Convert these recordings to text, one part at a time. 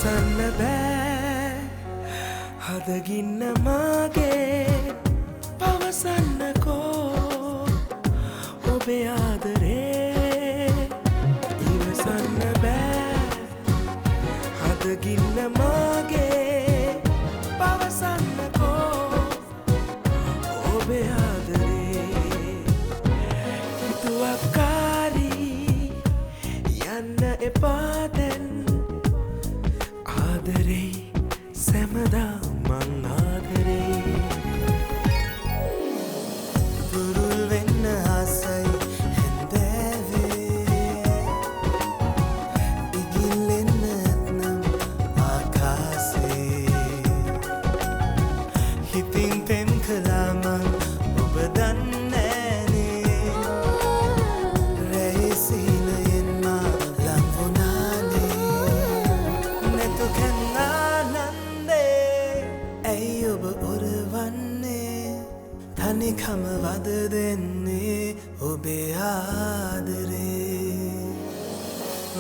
ඉවසන්න බෑ හදගින්න මාගේ පවසන්නකෝ ඔබේ ආදරේ ඉවසන්න බෑ හදගින්න මාගේ පවසන්නකෝ ඔබේ ආදරේ හිතුවක්කාරී යන්න එපා දැන් ආදරේ සැමදා මං ආදරේ පුරුල් වෙන්න ආසයි හැන්දෑවේ ඉගිල්ලෙන්න ඇත්නම් ආකාසේ හිතින් පෙම් කළා මං ඔබ දන්නෑනේ රැයේ සීනයෙන් මා ලං වුණානේ නැතු කැන්නානන්දේ ඇයි ඔබ ඔරවන්නේ තනිකම වද දෙන්නේ ඔබේ ආදරේ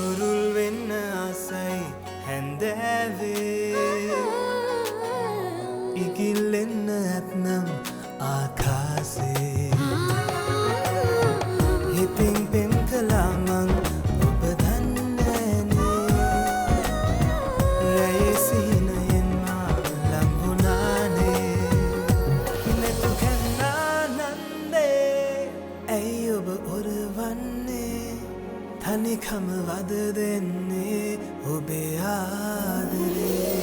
උරුල් වෙන්න ආසයි හැන්දෑවේ ඉගිල්ලෙන්න ඇත්නම් ආකාසේ හිතින් පෙම් කළා මං ඔබ දන්නෑනේ රැයේ සිහිනයෙන් මා ලං වුණානේ නැතු කැන්නානන්දේ ඇයි ඔබ ඔරවන්නේ තනිකම වද දෙන්නේ ඔබේ ආදරේ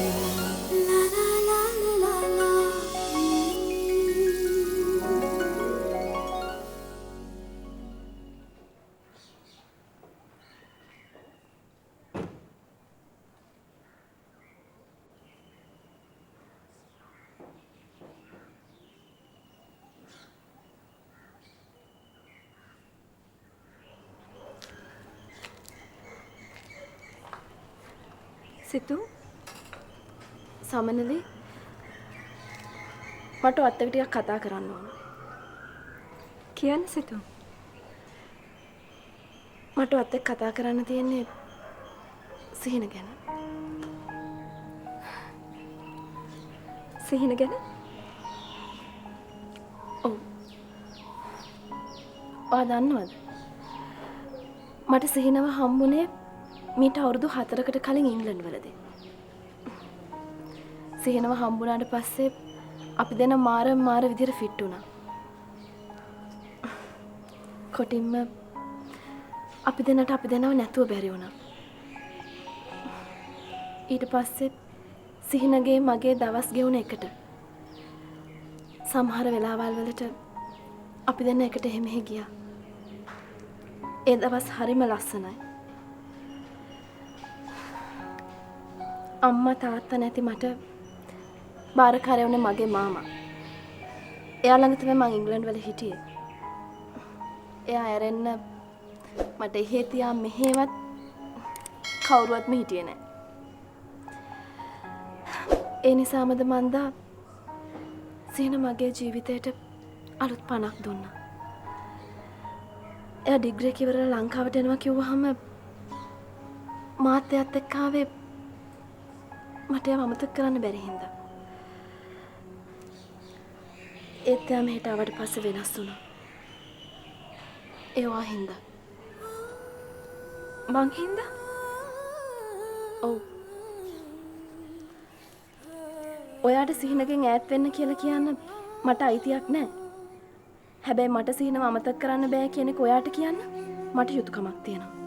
සිතු සමනලි මට ඔයත් එක්ක ටිකක් කතා කරන්න ඕන. කියන්න සිතු. මට ඔයත් එක්ක කතා කරන්න තියෙන්නේ සිහින ගැන. සිහින ගැන? ඔව්. ඔයා දන්නවද? මට සිහිනව හම්බුනේ මීට අවුරුදු 4කට කලින් ඉංග්ලන්ඩ් වලදී. සිහිනව හම්බුනාට පස්සේ අපි දෙන මාර විදිහට ෆිට වුණා. කොටින්ම අපි දෙනව නැතුව බැරි වුණා. ඊට පස්සේ සිහිනගේ මගේ දවස් ගෙවුන එකට. සමහර වෙලාවල් වලට අපි දෙන්න එකට එහෙම ගියා. ඒ දවස් හරිම ලස්සනයි. අම්මා තාත්තා නැති මට බාරකාරය වුණේ මගේ මාමා. එයා ළඟ තමයි මං ඉංග්ලන්ඩ් වල හිටියේ. එයා ඇරෙන්න මට එහෙ තියා මෙහෙවත් කවුරුවත්ම හිටියේ නැහැ. ඒ නිසාමද මන්දා සිහින මගේ ජීවිතේට අලුත් පණක් දුන්නා. එයා ඩිග්‍රී එක ඉවරලා ලංකාවට එනවා කිව්වහම මාත් එයාත් එක්ක ආවේ මට එයාව අමතක කරන්න බැරි හින්දා. ඒත් එයා මෙහෙට ආවට පස්සේ වෙනස් වුණා. ඒවා හින්දා. මං හින්දා? ඔව්. ඔයාට සිහිනගෙන් ඈත් වෙන්න කියලා කියන්න මට අයිතියක් නැහැ. හැබැයි මට සිහිනව අමතක කරන්න බෑ කියන එක ඔයාට කියන්න මට යුතුයකමක් තියෙනවා.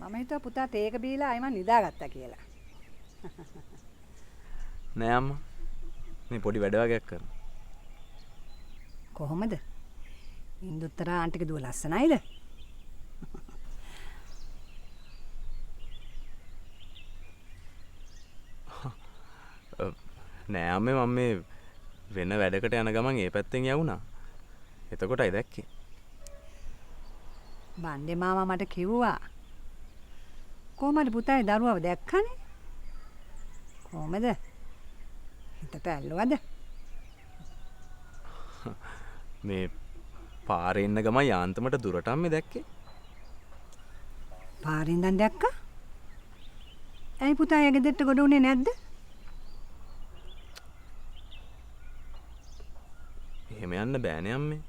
මම හිතුවා පුතා තේක බීලා ආයෙ මං නිදාගත්තා කියලා. නෑ අම්මා. මේ පොඩි වැඩ වගේක් කරනවා. කොහොමද? ඉන්දුත්තර ආන්ටික දුව ලස්සනයිද? නෑ අම්මේ මම මේ වෙන වැඩකට යන ගමන් ඒ පැත්තෙන් යවුණා. එතකොටයි දැක්කේ. බණ්ඩේ මාමා මට කිව්වා. කොහමද පුතාගේ දරුවව දැක්කනේ? කොහමද? හිතට ඇල්ලුවද? මේ පාරේ ඉන්න ගමන් යාන්තමට දුරටම මේ දැක්කේ. පාරේ ඉඳන් දැක්කා? ඇයි පුතා යගේ දෙට්ට ගොඩ උනේ නැද්ද? එහෙම යන්න බෑනේ අම්මේ.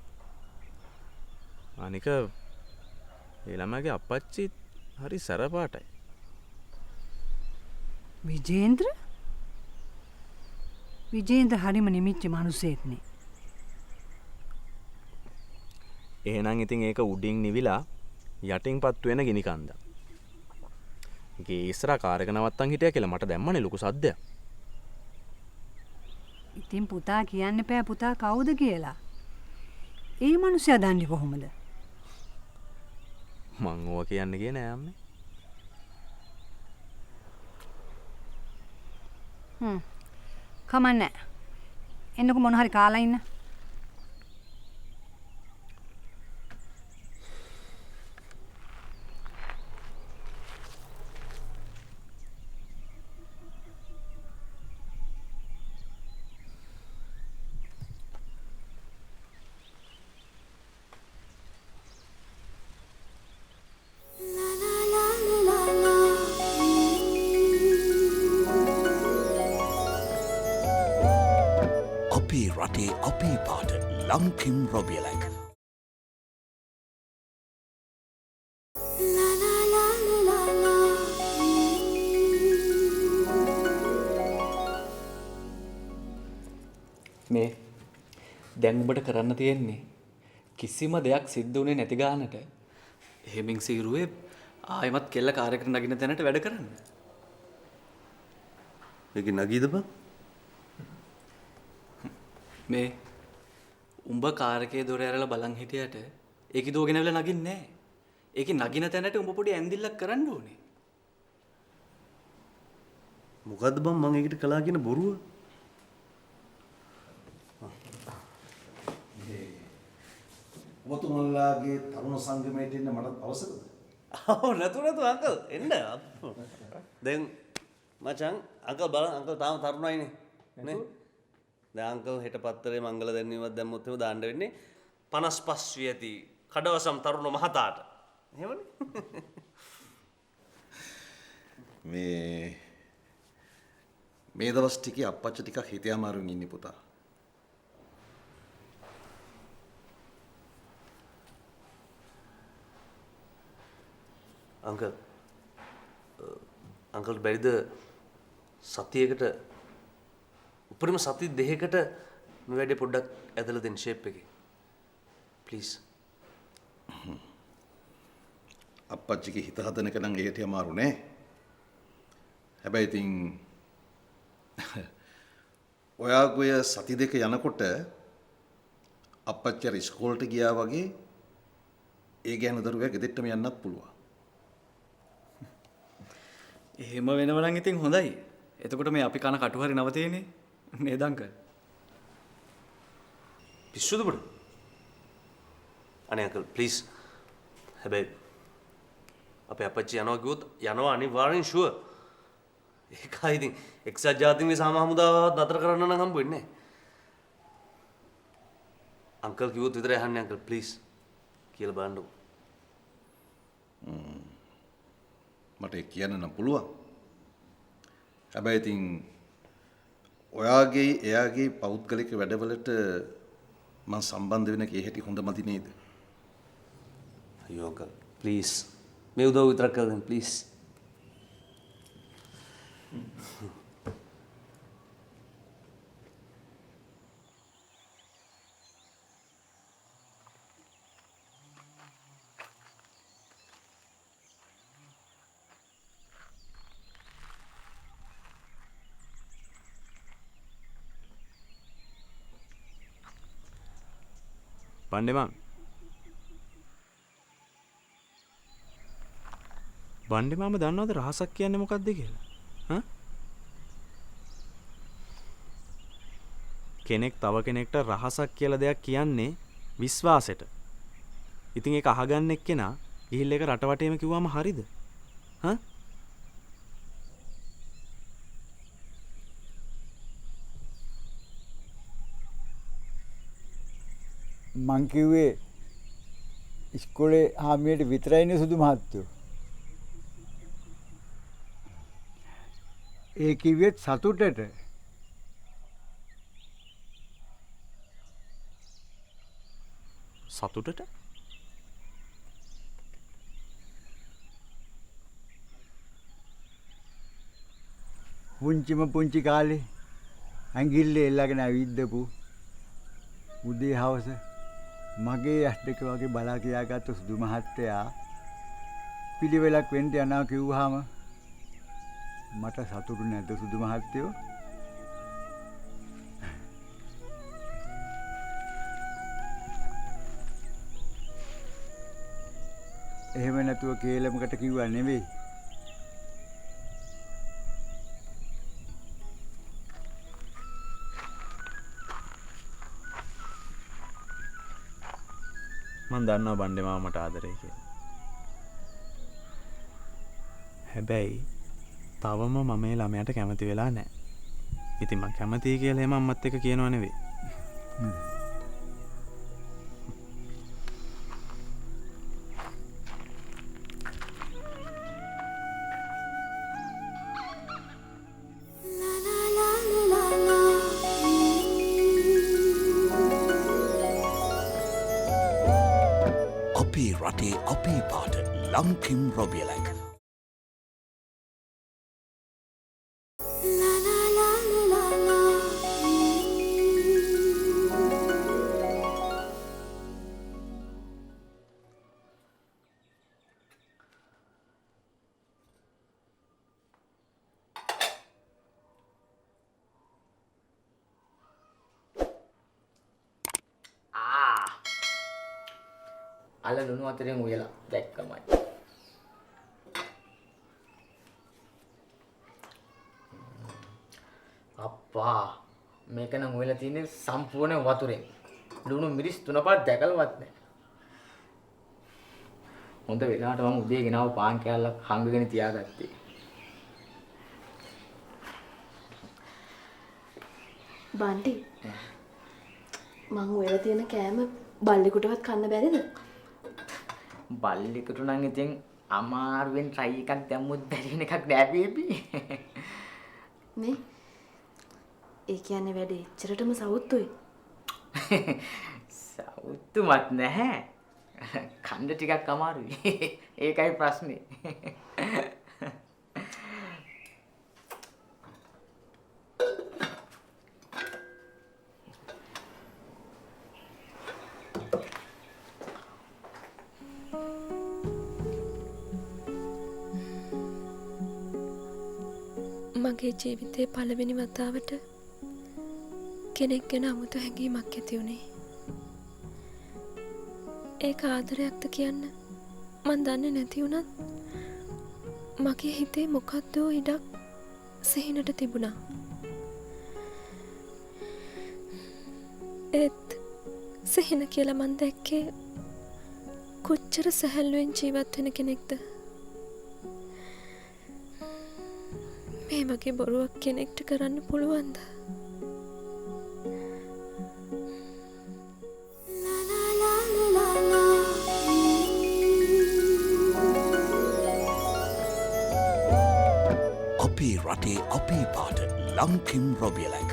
අනික ඒ ළමයාගේ අප්පච්චි හරි සරපාටයි. විජේන්ද්‍ර හරිම නිමිච්ච මිනිසෙක්නේ. එහෙනම් ඉතින් ඒක උඩින් නිවිලා යටින් පත්තු වෙන ගිනි කන්දක්. ගේ ඉස්සරහ කාර් එක නවත්තන් හිටියා කියලා මට දැම්මනේ ලොකු සද්දයක්. ඉතින් පුතා කියන්න එපා පුතා කවුද කියලා. ඒ මිනිස්සයා දන්නේ කොහොමද? මං ඕවා කියන්න ගියේ නෑ අම්මේ. කමන්නේ. එන්නකො මොන හරි කාලා ඉන්න. අපේ රටේ අපේ පාට ලංකිම් රොබියලක්. මේ දැන් උඹට කරන්න තියෙන්නේ කිසිම දෙයක් සිද්ධ වුණේ නැති ගානට එහෙමින් සීරුවේ ආයෙමත් කෙල්ල කාර් එකට නගින තැනට වැඩ කරන්න. මේක නගීද බං? මේ උඹ කාර් එකේ දොර ඇරලා බලන් හිටියට ඒකේ දෝගෙන ඇවිල්ලා නගින්නේ නැහැ. ඒකේ නගින තැනට උඹ පොඩි ඇන්දිල්ලක් කරන්න ඕනේ. මොකද්ද බං මං ඒකට කළා කියන බොරුව? ඔබතුමන්ලාගේ තරුණ සංගමයට එන්න මට අවසරද? ඔව් නතු අංකල් එන්න. දැන් මචං අංකල් බලන්න අංකල් තාම තරුණයිනේ නේ? දැන් අංකල් හෙට පත්තරේ මංගල දැන්වීමක් දැම්මොත් එහෙම දාන්න වෙන්නේ 55 වියති කඩවසම් තරුණ මහතාට. එහෙමනේ. මේ දවස් ටිකේ අප්පච්චි ටිකක් හිතේ අමාරුවෙන් ඉන්නේ පුතා. අංකල් බැරිද සතියකට උපරිම සති දෙකකට මේ වැඩේ පොඩ්ඩක් ඇදලා දෙන්න ෂේප් එකේ ප්ලීස්. අප්පච්චිගේ හිත හදන එක නම් ඒකට අමාරු නෑ. හැබැයි ඉතින් ඔයාගේ සති දෙක යනකොට අප්පච්චි අර ඉස්කෝලේට ගියා වගේ ඒ ගැහණු දරුවා ගෙදෙට්ටම යන්නත් පුළුවන්. එහෙම වෙනව නම් ඉතින් හොඳයි. එතකොට මේ අපි කන කටු හරි නවතිනේ නේද අංකල්? පිස්සුද බඩ? අනේ අංකල් ප්ලීස්. හැබැයි අපේ අපච්චි යනවා කිව්වොත් යනවා අනිවාර්යෙන් ෂුවර්. ඒකයි ඉතින් එක්සත් ජාතීන්ගේ සාම හමුදාවත් නතර කරන්න නම් හම්බ වෙන්නේ නැහැ. අංකල් කිව්වොත් විතරයි අහන්නේ අංකල් ප්ලීස් කියලා බලන්නකො. මට ඒක කියන්න නම් පුළුවන්. හැබැයි ඉතින් ඔයාගේ එයාගේ පෞද්ගලික වැඩවලට මම සම්බන්ධ වෙන කේ හැටි හොඳමදි නේද? අයියෝ අංකල් ප්ලීස් මේ උදව් විතරක් කරන්න ප්ලීස්. බණ්ඩේ මං. බණ්ඩේ මාම දන්නවද රහසක් කියන්නේ මොකක්ද කියලා? හා? කෙනෙක් තව කෙනෙක්ට රහසක් කියලා දෙයක් කියන්නේ විශ්වාසෙට. ඉතින් ඒක අහගන්න එක්කෙනා ගිහිල්ලා ඒක රට වටේම කිව්වම හරිද? හා? මං කිව්වේ ඉස්කෝලේ හාමියට විතරයිනේ සුදු මහත්තයෝ. ඒ කිව්වෙත් සතුටට. සතුටට? පුංචිම පුංචි කාලේ ඇඟිල්ලේ එල්ලගෙන ඇවිද්දපු උදේ හවස මගේ ඇස් දෙක වගේ බලා කියාගත්ත සුදු මහත්තයා පිළිවෙලක් වෙන්න යනවා කිව්වහම මට සතුටු නැද්ද සුදු මහත්තයෝ? එහෙම නැතුව කේලමකට කිව්වා නෙවෙයි. මං දන්නවා බණ්ඩේ මාව මට ආදරේ කියලා. හැබැයි තවම මම මේ ළමයාට කැමති වෙලා නැහැ. ඉතින් මං කැමතියි කියලා එහෙම අම්මත් එක්ක කියනව නෙවෙයි. අපේ රටේ අපේ පාට ලංකිම් රොබියලක්. අල ලුණු අතරින් උයලා දැක්කමයි. අප්පා මේක නම් උයලා තියෙන්නේ සම්පූර්ණ වතුරෙන්. ලුණු මිරිස් තුනපත් දැකලවත් නැහැ. හොඳ වෙලාවට මම උදේ ගෙනාව පාන් කෑල්ලක් හංගගෙන තියාගත්තේ. බන්ටි මං ඔයලා තියෙන කෑම බල්ලෙකුටවත් කන්න බැරිද? බල්ලෙකුට නම් ඉතින් අමාරුවෙන් try එකක් දැම්මොත් බැරි වෙන එකක් නෑ බේබි. නේ ඒ කියන්නේ වැඩේ එච්චරටම සවුත්තුයි. සවුත්තුමත් නැහැ. කන්න ටිකක් අමාරුයි. ඒකයි ප්‍රශ්නේ. මගේ ජීවිතේ පළවෙනි වතාවට කෙනෙක් ගැන අමුතු හැඟීමක් ඇති වුණේ. ඒක ආදරයක්ද කියන්න මන් දන්නේ නැති වුණත් මගේ හිතේ මොකක්දෝ ඉඩක් සිහිනට තිබුණා. ඒත් සිහින කියලා මන් දැක්කේ කොච්චර සැහැල්ලුවෙන් ජීවත් වෙන කෙනෙක්ද. මේ වගේ බොරුවක් කෙනෙක්ට කරන්න පුළුවන්ද? අපේ රටේ අපේ පාට ලංකිම් රොබියලක්.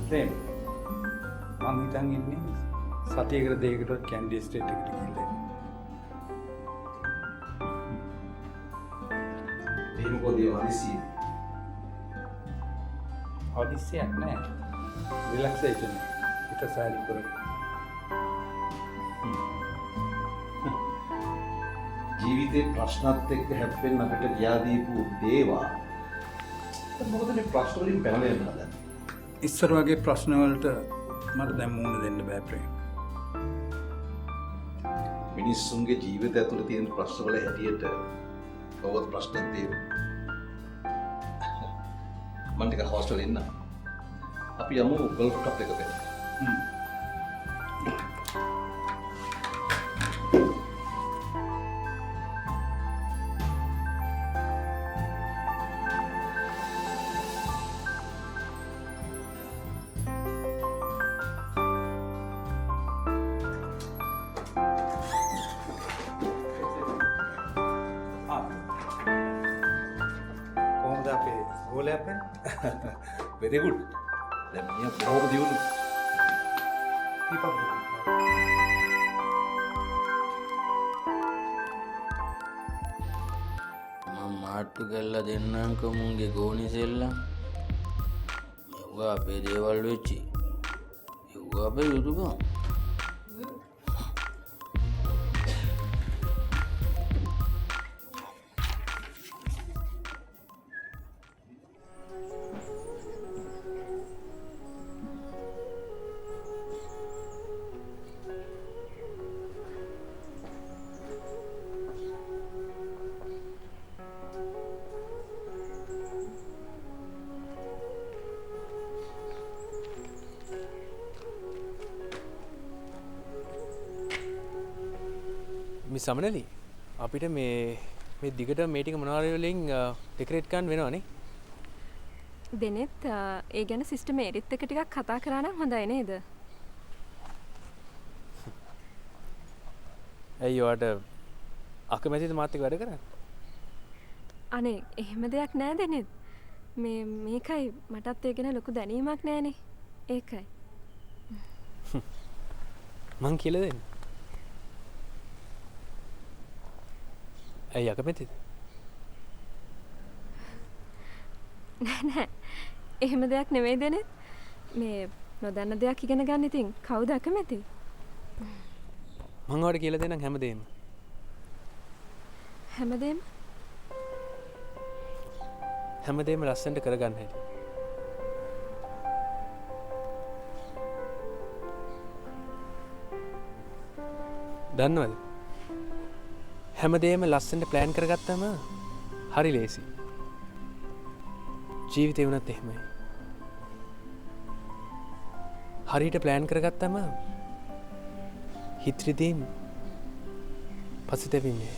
ප්‍රේම් මං හිතන් ඉන්නේ සතියකට දෙකකට කැන්ඩි ස්ටේට් එකට ගිහිල්ලා. එහෙම කොහොමද හදිසියෙ? හදිසියක් නෑ. රිලැක්සේෂන් එක සාරි කරේ. ජීවිතේ ප්‍රශ්නත් එක්ක හැප්පෙන්න අපිට ගියා දීපු දේවා. මොකද මේ ප්‍රශ්න වලින් පැනලා යන්න හදන්නේ? ඉස්සර වගේ ප්‍රශ්න වලට මට දැන් මුහුණ දෙන්න බෑ ප්‍රේම්. මිනිස්සුන්ගේ ජීවිත ඇතුළේ තියෙන ප්‍රශ්න වල හැටියට කවවත් ප්‍රශ්න තියෙන්නේ. මම ටික හොස්ටල් ඉන්න. අපි යමු ගල්ෆ් කප් එකකට. කොහොමද අපේ ගෝලය අපෙන්? very good. දැන් මියා බොහොම දියුණු. keep up. මම මාට්ටු කැල්ලා දෙන්නම්කෝ මුන්ගේ ගෝනි සෙල්ලම්. ඒවා අපේ දේවල් වෙච්චි. ඒවා අපේ යුතුයකම්. සමනලි අපිට මේ දිගට මේ ටික මොනවාරි වලින් ඩෙකොරේට් කරන්න වෙනවනේ. දෙනෙත් ඒ ගැන සිස්ටර් මේරිත් එක්ක ටිකක් කතා කරා නම් හොඳයි නේද? ඇයි ඔයාට අකමැතිද මාත් එක්ක වැඩ කරන්න? අනේ එහෙම දෙයක් නෑ දෙනෙත්. මේකයි මටත් ඒ ගැන ලොකු දැනීමක් නෑනේ. ඒකයි. මං කියලා දෙන්න. ඇයි අකමැතිද? නෑ එහෙම දෙයක් නෙවෙයි දෙනෙත්. මේ නොදන්න දෙයක් ඉගෙන ගන්න ඉතින් කවුද අකමැති? මං ඔයාලට කියලා දෙන්නම් හැමදේම. හැමදේම? හැමදේම ලස්සනට කරගන්න හැටි. දන්නවද? හැමදේම ලස්සනට ප්ලෑන් කරගත්තම හරි ලේසි. ජීවිතේ වුණත් එහෙමයි. හරියට ප්ලෑන් කරගත්තම හිත රිදීම් පසුතැවෙන්නේ.